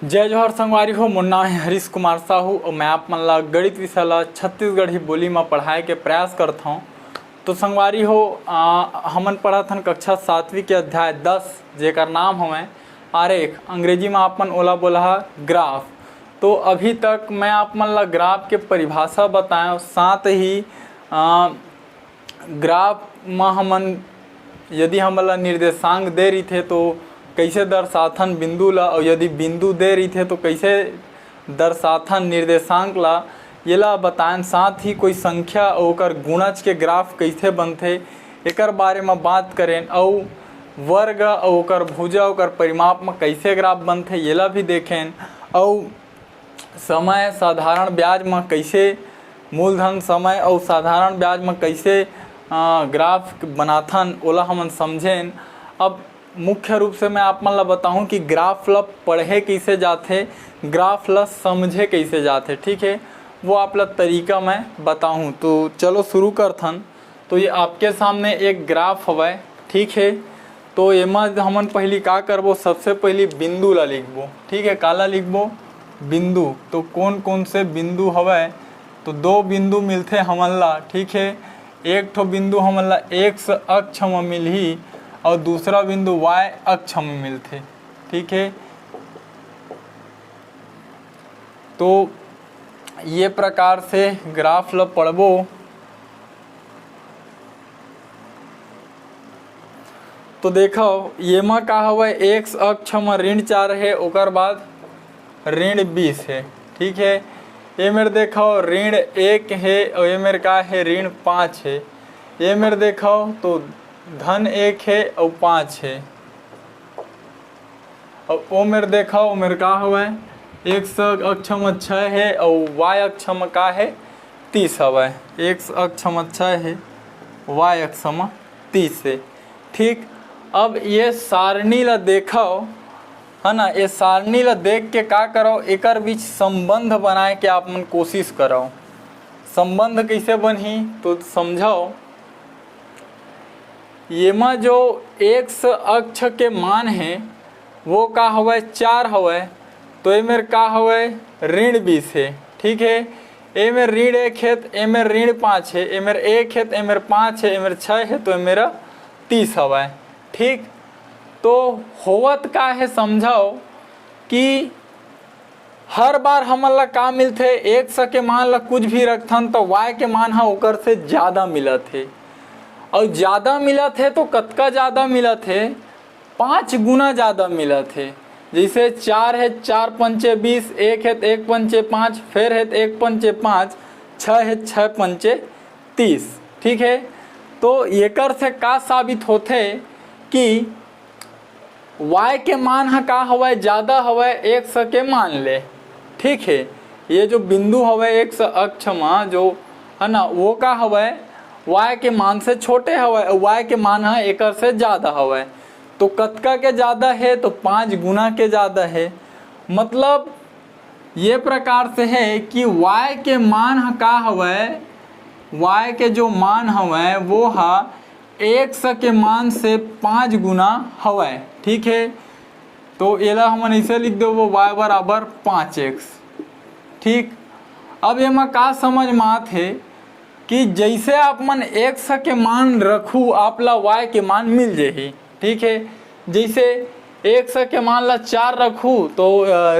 जय जोहर संगवारी हो। मोर नाम है हरीश कुमार साहू और मैं आप मन ला गणित विषय ला छत्तीसगढ़ी बोली में पढ़ाए के प्रयास करता हूँ। तो संगवारी हो हमन पढ़त हन कक्षा 7वीं के अध्याय 10 जेकर नाम हमें आरेख, अंग्रेजी में आप मन ओला बोला ग्राफ। तो अभी तक मैं आप मन ला ग्राफ के परिभाषा बताएं, साथ ही ग्राफ में हमन यदि हमन ला निर्देशांक दे रही थे तो कैसे दर्शाथन बिंदु ला, और यदि बिंदु दे रही थे तो कैसे दर्शाथन निर्देशांक ला, ये ला बताएं। साथ ही कोई संख्या और ओकर गुणज के ग्राफ कैसे बनते एकर बारे में बात करें, और वर्ग और ओकर भुजा ओकर परिमाप में कैसे ग्राफ बनते ये ला भी देखें, और समय साधारण ब्याज में कैसे मूलधन समय और साधारण ब्याज में कैसे ग्राफ बनाथन ओला हमन समझें। अब मुख्य रूप से मैं आप मन ला बताऊं कि ग्राफ ला पढ़े कैसे जाते, ग्राफ ला समझे कैसे जाते, ठीक है, वो आप ला तरीका मैं बताऊं। तो चलो शुरू करथन। तो ये आपके सामने एक ग्राफ हवै, ठीक है। तो एमा हमन पहली का करबो, सबसे पहली बिंदु ला लिखबो, ठीक है। काला लिखबो बिंदु। तो कौन कौन से बिंदु हवै, तो दो बिंदु मिलते हमन ला, ठीक है। एक ठो बिंदु हमन ला x अक्ष में मिलही और दूसरा बिंदु y अक्ष में मिलते, ठीक है। तो ये प्रकार से ग्राफ ला पढ़बो। तो देखो ये में का हवा x अक्ष में ऋण 4 है, ओकर बाद ऋण 20 है, ठीक है। ये मेरे देखो ऋण 1 है और ये मेरे का है ऋण 5 है। ये मेरे देखो तो धन 1 है और 5 है, और वो मेरे देखो वो मेरे का हुआ है x अक्ष में 6 है और y अक्ष में का है 30 हवा है। x अक्ष में 6 है, y अक्ष में 30 है, ठीक। अब ये सारणी ला देखो है ना, ये सारणी ला देख के का करो, एकर बीच संबंध बनाए के आप मन कोशिश करो। संबंध कैसे बनही तो समझाओ। ये में जो x अक्ष के मान है वो का हवे 4 हवे, तो ये मेरे का हवे ऋण 20 है, ठीक है। ये मेरे ऋण 1 है, ये मेरे ऋण 5 है, ये मेरे 1 है, ये मेरे 5 है, ये मेरे 6 है, तो ये मेरा 30 हवा है, ठीक। तो होवत का है समझाओ कि हर बार हमन ला का मिलते, x के मान ला कुछ भी रखथन तो y के मान हा ओकर से ज़्यादा मिलत है, और ज़्यादा मिलत है तो कतका ज़्यादा मिलत है, 5 गुना ज़्यादा मिलत है। जैसे 4 है 4 पंचे 20, 1 है 1 पंचे 5, फिर है 1 पंचे 5, 6 है 6 पंचे 30, ठीक है। तो एकर से का साबित होते कि y के मान हा का हवा ज़्यादा हवा x के मान ले, ठीक है। ये जो बिंदु हवा x अक्ष में जो है ना वो का हवा y के मान से छोटे हवा, y के मान है एकर से ज़्यादा हवा। तो कतका के ज़्यादा है तो 5 गुना के ज़्यादा है। मतलब ये प्रकार से है कि y के मान है का हवा, y के जो मान हवा वो है x के मान से 5 गुना हवा, ठीक है। तो ये ला हम ऐसे लिख दो वो y बराबर 5x, ठीक। अब ये में का समझ में आत है कि जैसे आप मन x के मान रखू आप ला y के मान मिल जाही, ठीक है। जैसे x के मान ला 4 रखू तो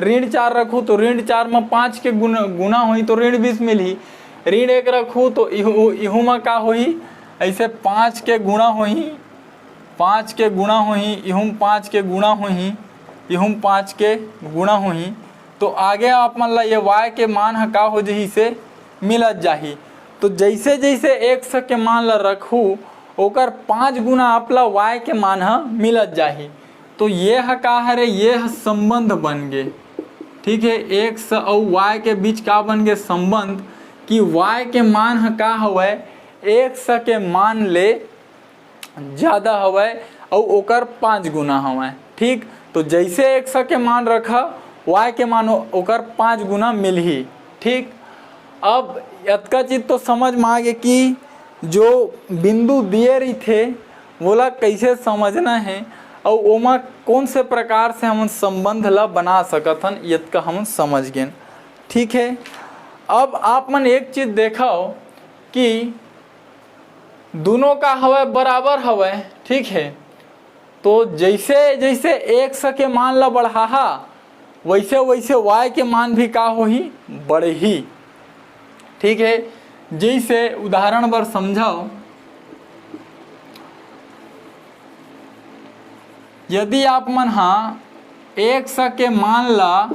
ऋण 4 रखू तो ऋण 4 में 5 के गुना हुई तो ऋण 20 मिली। ऋण 1 रखू तो इहू में का होही, ऐसे 5 के गुना होही, 5 के गुना होही, इहुम 5 के गुना होही, इहुम 5 के गुना होही। तो आगे आप मन ला ये y के मान है का हो जही से मिलत जाही। तो जैसे जैसे x के मान ला रखू ओकर 5 गुना आप ला y के मान है मिलत जाही। तो ये है का है रे, ये है संबंध बन गए, ठीक है। x और y के बीच का बन गए संबंध कि y के मान है का हवे x के मान ले ज़्यादा हवे और ओकर 5 गुना हवे, ठीक। तो जैसे x के मान रखा y के मान ओकर 5 गुना मिल ही, ठीक। अब इतना चीज़ तो समझ में आ गए कि जो बिंदु दिए रही थे बोला कैसे समझना है, और ओमा कौन से प्रकार से हम संबंध ला बना सकत हन ये का हम समझ गए। ठीक है, अब आप मन एक चीज देखो कि दोनों का हवय बराबर हवय। ठीक है, तो जैसे जैसे x के मान ला बढ़ाहा वैसे वैसे y के मान भी का होही बढ़े ही। ठीक है, जैसे उदाहरण बर समझाओ, यदि आप मन हाँ x के मान ला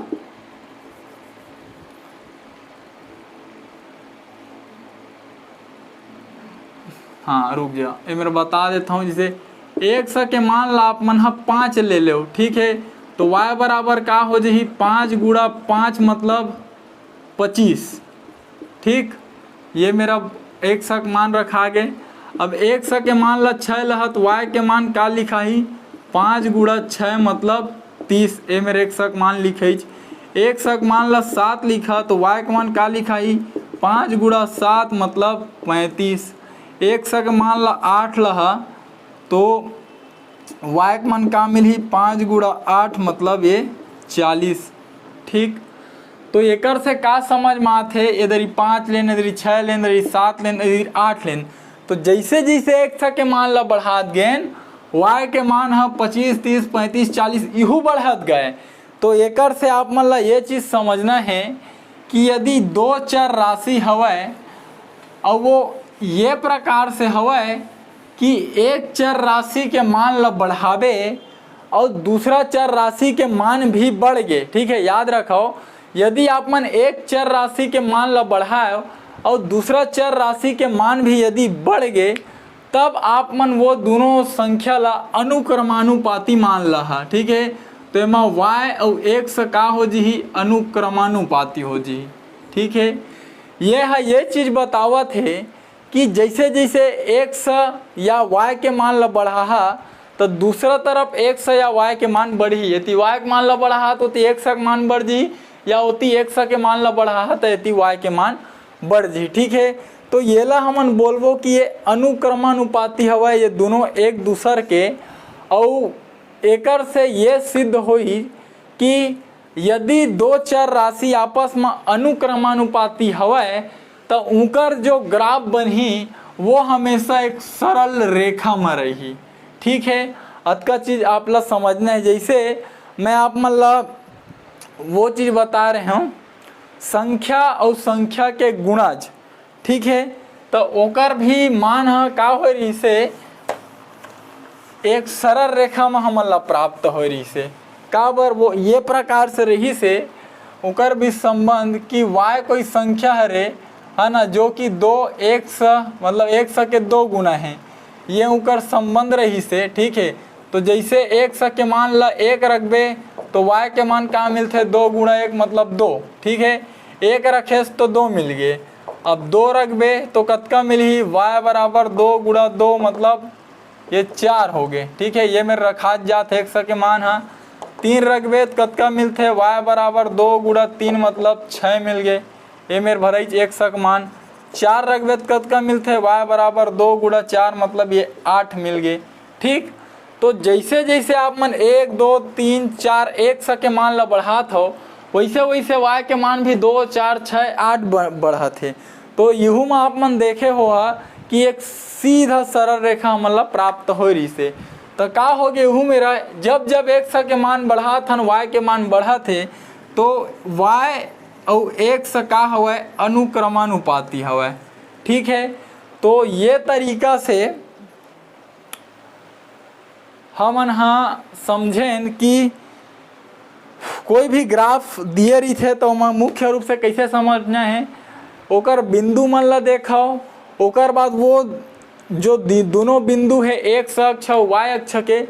हाँ रुक जा, ये मेरा बता देता हूँ। जैसे x के मान ला आप मन हाँ 5 ले लो। ठीक है, तो y बराबर का हो जाही 5 गुणा 5 मतलब 25। ठीक, ये मेरा x का मान रखा गए। अब x के मान ला 6 लहा तो y के मान का लिखा ही 5 गुणा 6 मतलब 30। ये मेरे x का मान लिखे। x का मान ला 7 लिखा तो y का मान का लिखा ही 5 गुणा 7 मतलब 35। x का मान ला 8 लहा तो y का मान का मिली 5 गुणा 8 मतलब ये 40। ठीक, तो एकर से का समझ में आथे, इधर 5 लेन, इधर 6 लेन, इधर 7 लेन, इधर 8 लेन। तो जैसे जैसे x के मान ला बढ़ात गए y के मान है 25, 30, 35, 40 इहू बढ़त गए। तो एकर से आप मन ला ये चीज़ समझना है कि यदि दो चर राशि हवय और वो ये प्रकार से हवय कि एक चर राशि के मान ला बढ़ावे और दूसरा चर राशि के मान भी बढ़ गए। ठीक है, याद रखो, यदि आप मन एक चर राशि के मान ला बढ़ाओ और दूसरा चर राशि के मान भी यदि बढ़ गए तब आप मन वो दोनों संख्या ला अनुक्रमानुपाती मान लहा। ठीक है, तो एमा y और x का हो जी अनुक्रमानुपाती हो जी। ठीक है, ये चीज बतावत है कि जैसे जैसे x या y के मान ला बढ़ाहा तो दूसरा तरफ x या y के मान बढ़ी। यदि y के मान ला बढ़ाहा तो x का मान बढ़ जी, या होती x के मान ला बढ़ाहा तो यदि y के मान बढ़ जी। ठीक है, तो ये ला हमन बोलबो कि ये अनुक्रमानुपाती हवा, ये दोनों एक दूसर के। और एकर से ये सिद्ध होई कि यदि दो चर राशि आपस में अनुक्रमानुपाती हवय तो उनकर जो ग्राफ बनही वो हमेशा एक सरल रेखा में रही। ठीक है, अतका चीज आप ला समझना है। जैसे मैं आप मन ला वो चीज बता रहे हूँ, संख्या और संख्या के गुणज। ठीक है, तो ओकर भी मान का हो रही से एक सरल रेखा में हमन ला प्राप्त हो रही से का बर वो ये प्रकार से रही से ओकर भी संबंध कि y कोई संख्या है ना, जो कि 2x मतलब x के 2 गुना है, ये ओकर संबंध रही से। ठीक है, तो जैसे x के मान ला 1 रखबे तो y के मान का मिलते 2 गुणा 1 मतलब 2। ठीक है, 1 रखे तो 2 मिल गए। अब 2 रखबे तो कतका मिली y बराबर 2 गुणा 2 मतलब ये 4 हो गए। ठीक है, ये मेरे रखा जात है x के मान। हाँ, 3 रखबे तो कतका मिलते y बराबर 2 गुणा 3 मतलब 6 मिल गए। ये मेरे भरई x का मान। 4 रखबे तो कतका मिलते y बराबर 2 गुणा 4 मतलब ये 8 मिल गए। ठीक, तो जैसे जैसे आप मन 1, 2, 3, 4 x के मान ला बढ़ात हो वैसे वैसे y के मान भी 2, 4, 6, 8 बढ़त है। तो यहू में आप मन देखे हो कि एक सीधा सरल रेखा हमन ला प्राप्त हो रही से। तो का हो गए यहू मेरा जब जब x के मान बढ़ात हन y के मान बढ़त है तो y और x का हवय अनुक्रमानुपाती हवय। ठीक है, तो ये तरीका से हमन हाँ समझें कि कोई भी ग्राफ दिए रही थे तो मुख्य रूप से कैसे समझना है, ओकर बिंदु मन ला देखो, ओकर बाद वो जो दोनों बिंदु है x अक्ष और y अक्ष के,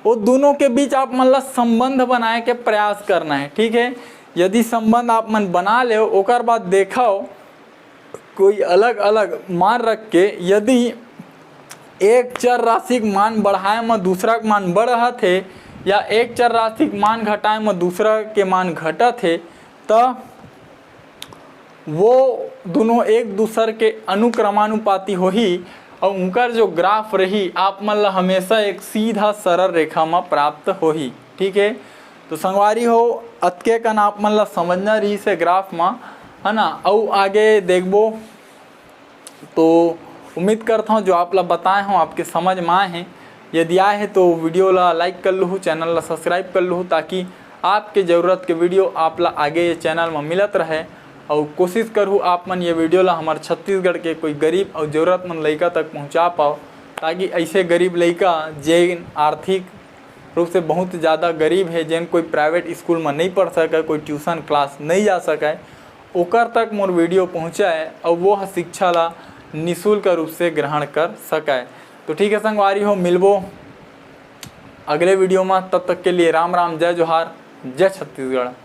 वो दोनों के बीच आप मन ला संबंध बनाए के प्रयास करना है। ठीक है, यदि संबंध आप मन बना ले ओकर बाद देखो कोई अलग अलग मान रख के यदि एक चर राशि मान बढ़ाए में दूसरा के मान बढ़त है या एक चर राशि मान घटाए में दूसरा के मान घटत है तो वो दोनों एक दूसर के अनुक्रमानुपाती होही और उनका जो ग्राफ रही आप मन ला हमेशा एक सीधा सरल रेखा में प्राप्त होही। ठीक है, तो संगवारी हो अतके कन आप मन ला समझना रही से ग्राफ में, है ना। और आगे देखबो तो उम्मीद करता हूँ जो आप ला बताए हूँ आपके समझ में आए हैं। यदि आए हैं तो वीडियो ला लाइक कर लूँ, चैनल ला सब्सक्राइब कर लूँ, ताकि आपके ज़रूरत के वीडियो आप ला आगे ये चैनल में मिलत रहे। और कोशिश करूँ आप मन ये वीडियो ला हमारे छत्तीसगढ़ के कोई गरीब और ज़रूरतमंद लड़का तक पहुँचा पाओ, ताकि ऐसे गरीब लड़का जिन आर्थिक रूप से बहुत ज़्यादा गरीब है, जिन कोई प्राइवेट स्कूल में नहीं पढ़ सके, कोई ट्यूशन क्लास नहीं जा सके, ओकर तक मोर वीडियो पहुँचाए और वो शिक्षा ला निःशुल्क रूप से ग्रहण कर सके। तो ठीक है संगवारी हो, मिलबो अगले वीडियो में, तब तक के लिए राम राम, जय जोहार, जय छत्तीसगढ़।